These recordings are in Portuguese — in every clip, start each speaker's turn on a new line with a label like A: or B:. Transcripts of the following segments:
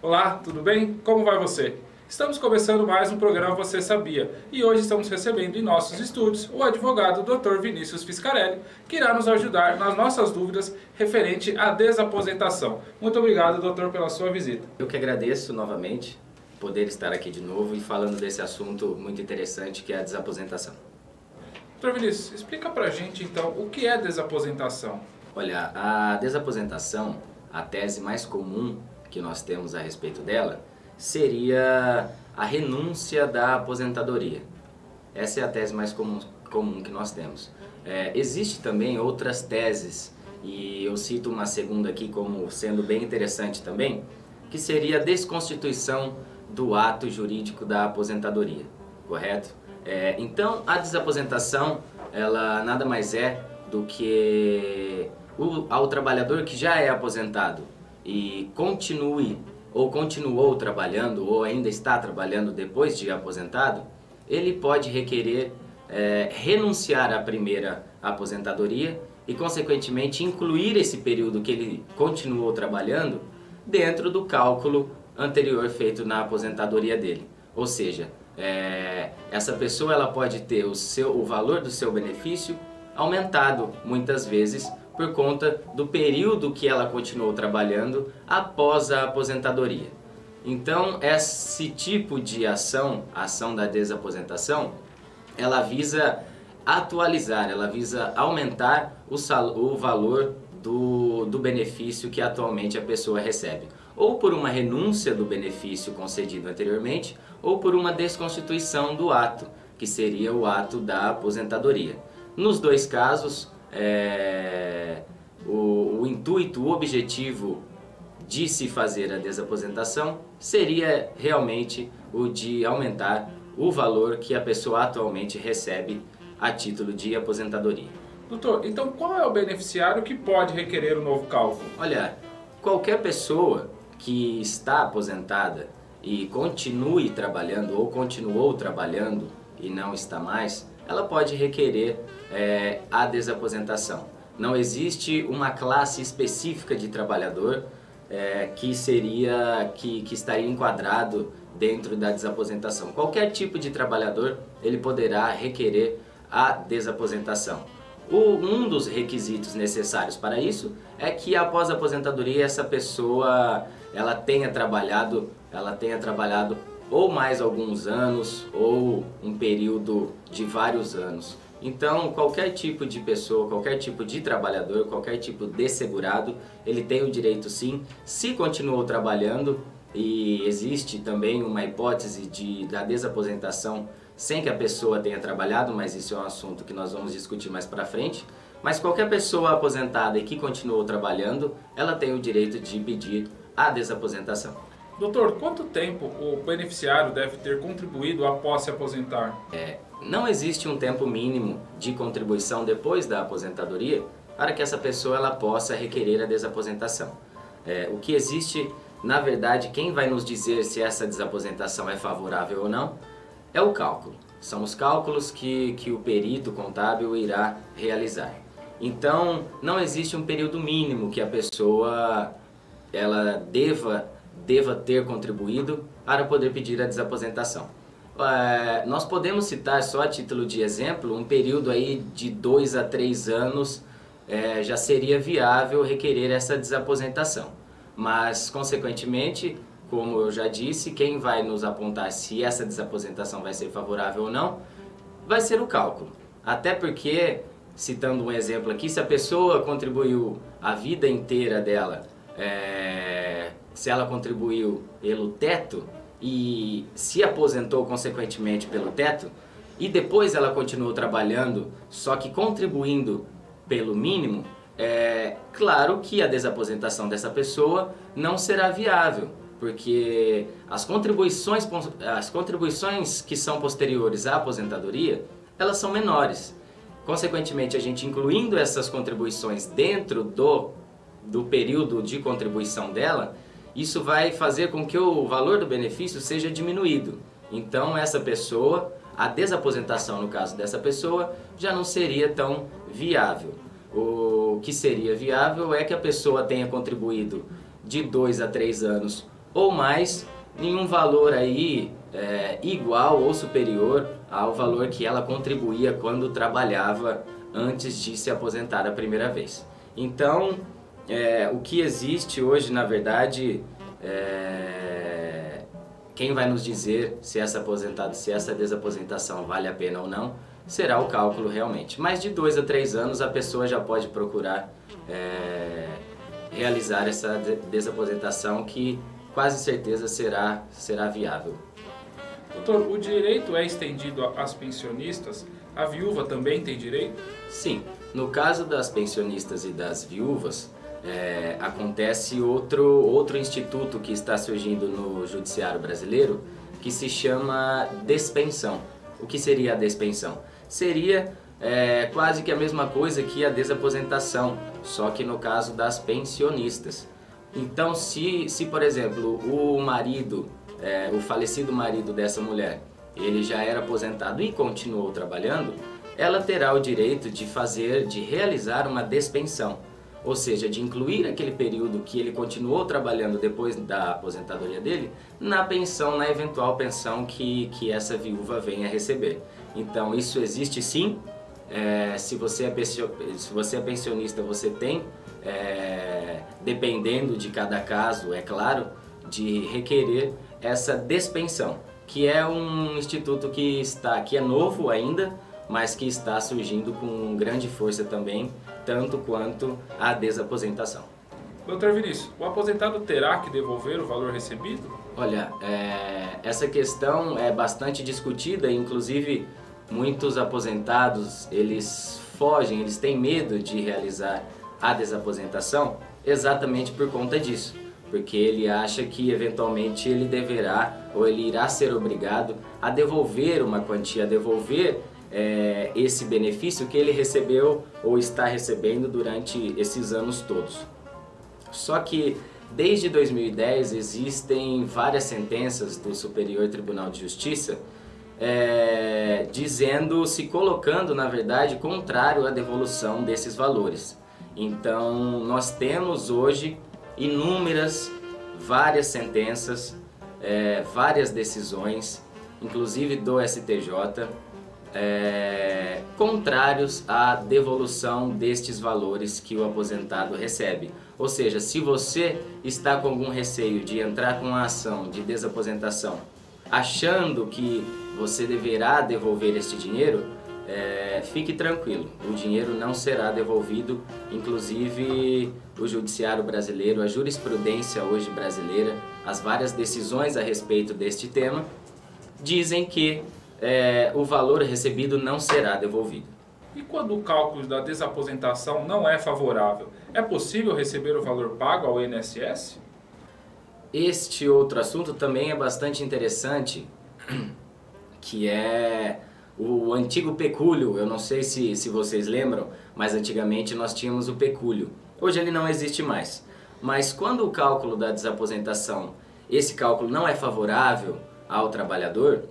A: Olá, tudo bem? Como vai você? Estamos começando mais um programa Você Sabia e hoje estamos recebendo em nossos estúdios o advogado Dr. Vinícius Fiscarelli, que irá nos ajudar nas nossas dúvidas referente à desaposentação. Muito obrigado, doutor, pela sua visita.
B: Eu que agradeço novamente poder estar aqui de novo e falando desse assunto muito interessante que é a desaposentação.
A: Dr. Vinícius, explica pra gente então o que é desaposentação.
B: Olha, a desaposentação, a tese mais comum que nós temos a respeito dela, seria a renúncia da aposentadoria. Essa é a tese mais comum que nós temos. Existe também outras teses, e eu cito uma segunda aqui como sendo bem interessante também, que seria a desconstituição do ato jurídico da aposentadoria, correto? Então, a desaposentação, ela nada mais é do que ao trabalhador que já é aposentado e continuou trabalhando ou ainda está trabalhando depois de aposentado, ele pode requerer renunciar à primeira aposentadoria e, consequentemente, incluir esse período que ele continuou trabalhando dentro do cálculo anterior feito na aposentadoria dele. Ou seja, essa pessoa ela pode ter o valor do seu benefício aumentado muitas vezes por conta do período que ela continuou trabalhando após a aposentadoria. Então, esse tipo de ação, a ação da desaposentação, ela visa atualizar, ela visa aumentar o valor do benefício que atualmente a pessoa recebe. Ou por uma renúncia do benefício concedido anteriormente, ou por uma desconstituição do ato, que seria o ato da aposentadoria. Nos dois casos, o intuito, o objetivo de se fazer a desaposentação seria realmente o de aumentar o valor que a pessoa atualmente recebe a título de aposentadoria.
A: Doutor, então qual é o beneficiário que pode requerer o novo cálculo?
B: Olha, qualquer pessoa que está aposentada e continue trabalhando ou continuou trabalhando e não está mais, ela pode requerer a desaposentação. Não existe uma classe específica de trabalhador que estaria enquadrado dentro da desaposentação. Qualquer tipo de trabalhador ele poderá requerer a desaposentação. Um dos requisitos necessários para isso é que após a aposentadoria essa pessoa ela tenha trabalhado ou mais alguns anos ou um período de vários anos. Então, qualquer tipo de pessoa, qualquer tipo de trabalhador, qualquer tipo de segurado, ele tem o direito sim, se continuou trabalhando, e existe também uma hipótese da desaposentação sem que a pessoa tenha trabalhado, mas isso é um assunto que nós vamos discutir mais para frente. Mas qualquer pessoa aposentada e que continuou trabalhando, ela tem o direito de pedir a desaposentação.
A: Doutor, quanto tempo o beneficiário deve ter contribuído após se aposentar?
B: Não existe um tempo mínimo de contribuição depois da aposentadoria para que essa pessoa ela possa requerer a desaposentação. O que existe, na verdade, quem vai nos dizer se essa desaposentação é favorável ou não, é o cálculo. São os cálculos que o perito contábil irá realizar. Então, não existe um período mínimo que a pessoa ela deva ter contribuído para poder pedir a desaposentação. Nós podemos citar, só a título de exemplo, um período aí de 2 a 3 anos já seria viável requerer essa desaposentação. Mas, consequentemente, como eu já disse, quem vai nos apontar se essa desaposentação vai ser favorável ou não, vai ser o cálculo. Até porque, citando um exemplo aqui, se a pessoa contribuiu a vida inteira dela, se ela contribuiu pelo teto e se aposentou consequentemente pelo teto, e depois ela continuou trabalhando, só que contribuindo pelo mínimo, claro que a desaposentação dessa pessoa não será viável, porque as contribuições que são posteriores à aposentadoria, elas são menores. Consequentemente, a gente incluindo essas contribuições dentro do período de contribuição dela, isso vai fazer com que o valor do benefício seja diminuído. Então, essa pessoa, a desaposentação no caso dessa pessoa, já não seria tão viável. O que seria viável é que a pessoa tenha contribuído de 2 a 3 anos ou mais em um valor aí igual ou superior ao valor que ela contribuía quando trabalhava antes de se aposentar a primeira vez. Então, o que existe hoje, na verdade, quem vai nos dizer se essa desaposentação vale a pena ou não, será o cálculo realmente. Mas de 2 a 3 anos a pessoa já pode procurar realizar essa desaposentação, que quase certeza será viável.
A: Doutor, o direito é estendido às pensionistas? A viúva também tem direito?
B: Sim, no caso das pensionistas e das viúvas, acontece outro instituto que está surgindo no judiciário brasileiro, que se chama despensão. O que seria a despensão? Seria quase que a mesma coisa que a desaposentação, só que no caso das pensionistas. Então, se por exemplo, o marido, o falecido marido dessa mulher, ele já era aposentado e continuou trabalhando, ela terá o direito de realizar uma despensão. Ou seja, de incluir aquele período que ele continuou trabalhando depois da aposentadoria dele na pensão, na eventual pensão que essa viúva venha a receber. Então isso existe sim. Se você é pensionista, você tem, dependendo de cada caso, é claro, de requerer essa despensão, que é um instituto que é novo ainda, mas que está surgindo com grande força também, tanto quanto a desaposentação.
A: Doutor Vinícius, o aposentado terá que devolver o valor recebido?
B: Olha, essa questão é bastante discutida, inclusive muitos aposentados, eles fogem, eles têm medo de realizar a desaposentação exatamente por conta disso, porque ele acha que eventualmente ele deverá ou ele irá ser obrigado a devolver uma quantia, a devolver esse benefício que ele recebeu ou está recebendo durante esses anos todos. Só que desde 2010 existem várias sentenças do Superior Tribunal de Justiça se colocando, na verdade, contrário à devolução desses valores. Então nós temos hoje várias sentenças, várias decisões, inclusive do STJ, contrários à devolução destes valores que o aposentado recebe. Ou seja, se você está com algum receio de entrar com uma ação de desaposentação, achando que você deverá devolver este dinheiro, fique tranquilo, o dinheiro não será devolvido. Inclusive o judiciário brasileiro, a jurisprudência hoje brasileira, as várias decisões a respeito deste tema, dizem que o valor recebido não será devolvido.
A: E quando o cálculo da desaposentação não é favorável, é possível receber o valor pago ao INSS?
B: Este outro assunto também é bastante interessante, que é o antigo pecúlio. Eu não sei se vocês lembram, mas antigamente nós tínhamos o pecúlio. Hoje ele não existe mais. Mas quando o cálculo da desaposentação, esse cálculo não é favorável ao trabalhador,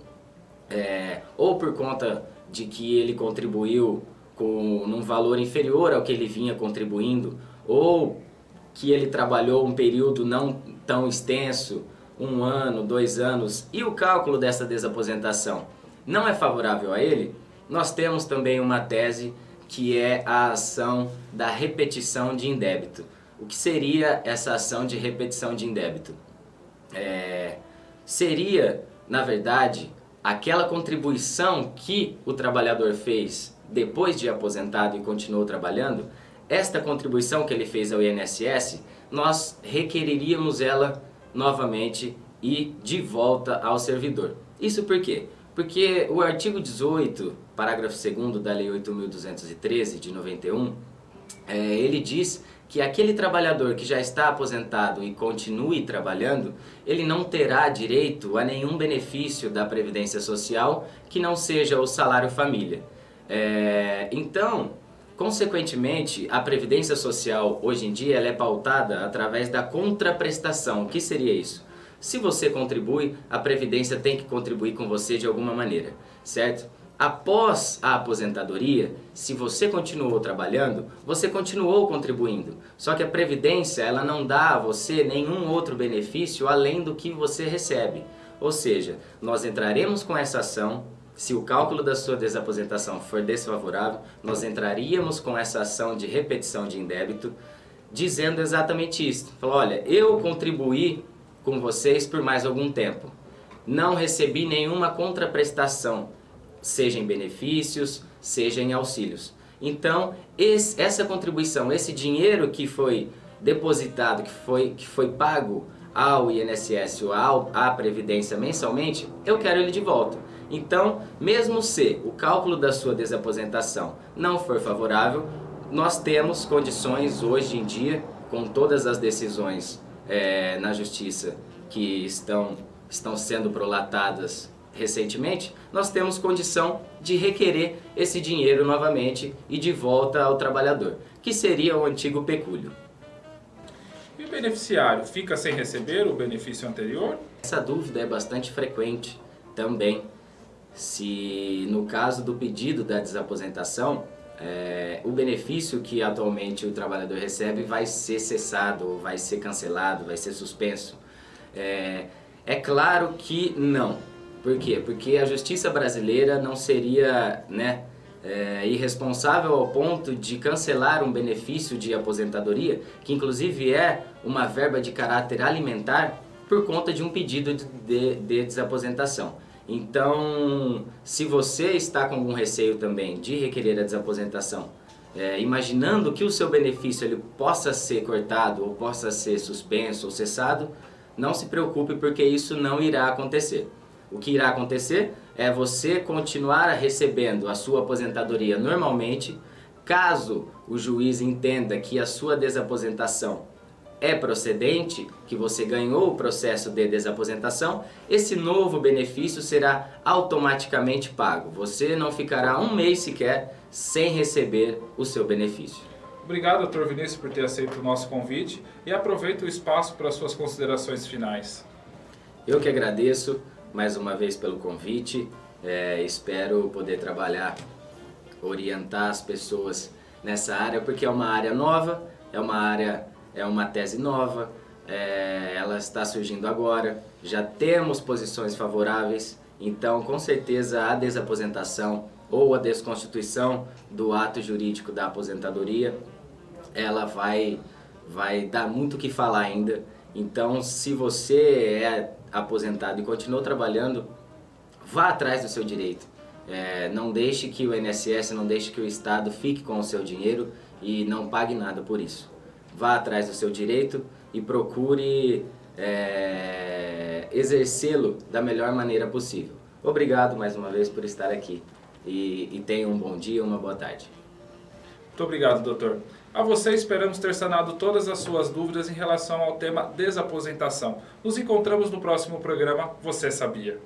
B: ou por conta de que ele contribuiu num valor inferior ao que ele vinha contribuindo, ou que ele trabalhou um período não tão extenso, 1 ano, 2 anos, e o cálculo dessa desaposentação não é favorável a ele, nós temos também uma tese que é a ação da repetição de indébito. O que seria essa ação de repetição de indébito? Seria, na verdade, aquela contribuição que o trabalhador fez depois de aposentado e continuou trabalhando. Esta contribuição que ele fez ao INSS, nós requeriríamos ela novamente e de volta ao servidor. Isso por quê? Porque o artigo 18, parágrafo 2º da Lei 8.213 de 91, ele diz que aquele trabalhador que já está aposentado e continue trabalhando, ele não terá direito a nenhum benefício da Previdência Social que não seja o salário família. Então, consequentemente, a Previdência Social hoje em dia ela é pautada através da contraprestação. O que seria isso? Se você contribui, a Previdência tem que contribuir com você de alguma maneira, certo? Após a aposentadoria, se você continuou trabalhando, você continuou contribuindo. Só que a Previdência, ela não dá a você nenhum outro benefício além do que você recebe. Ou seja, nós entraremos com essa ação, se o cálculo da sua desaposentação for desfavorável, nós entraríamos com essa ação de repetição de indébito, dizendo exatamente isso. Falou, olha, eu contribuí com vocês por mais algum tempo. Não recebi nenhuma contraprestação, seja em benefícios, seja em auxílios. Então, essa contribuição, esse dinheiro que foi depositado, que foi pago ao INSS ou à Previdência mensalmente, eu quero ele de volta. Então, mesmo se o cálculo da sua desaposentação não for favorável, nós temos condições hoje em dia, com todas as decisões na Justiça que estão sendo prolatadas recentemente, nós temos condição de requerer esse dinheiro novamente e de volta ao trabalhador, que seria o antigo pecúlio.
A: E o beneficiário fica sem receber o benefício anterior?
B: Essa dúvida é bastante frequente também. Se no caso do pedido da desaposentação, o benefício que atualmente o trabalhador recebe vai ser cessado, vai ser cancelado, vai ser suspenso. É claro que não. Por quê? Porque a justiça brasileira não seria irresponsável ao ponto de cancelar um benefício de aposentadoria, que inclusive é uma verba de caráter alimentar, por conta de um pedido de desaposentação. Então, se você está com algum receio também de requerer a desaposentação, imaginando que o seu benefício ele possa ser cortado, ou possa ser suspenso ou cessado, não se preocupe, porque isso não irá acontecer. O que irá acontecer é você continuar recebendo a sua aposentadoria normalmente. Caso o juiz entenda que a sua desaposentação é procedente, que você ganhou o processo de desaposentação, esse novo benefício será automaticamente pago. Você não ficará um mês sequer sem receber o seu benefício.
A: Obrigado, Dr. Vinícius, por ter aceito o nosso convite e aproveito o espaço para as suas considerações finais.
B: Eu que agradeço mais uma vez pelo convite. Espero poder trabalhar, orientar as pessoas nessa área, porque é uma área nova, é uma tese nova, ela está surgindo agora, já temos posições favoráveis, então com certeza a desaposentação ou a desconstituição do ato jurídico da aposentadoria, ela vai dar muito o que falar ainda. Então, se você é aposentado e continua trabalhando, vá atrás do seu direito. Não deixe que o INSS, não deixe que o Estado fique com o seu dinheiro e não pague nada por isso. Vá atrás do seu direito e procure exercê-lo da melhor maneira possível. Obrigado mais uma vez por estar aqui e tenha um bom dia, uma boa tarde.
A: Muito obrigado, doutor. A você esperamos ter sanado todas as suas dúvidas em relação ao tema desaposentação. Nos encontramos no próximo programa Você Sabia?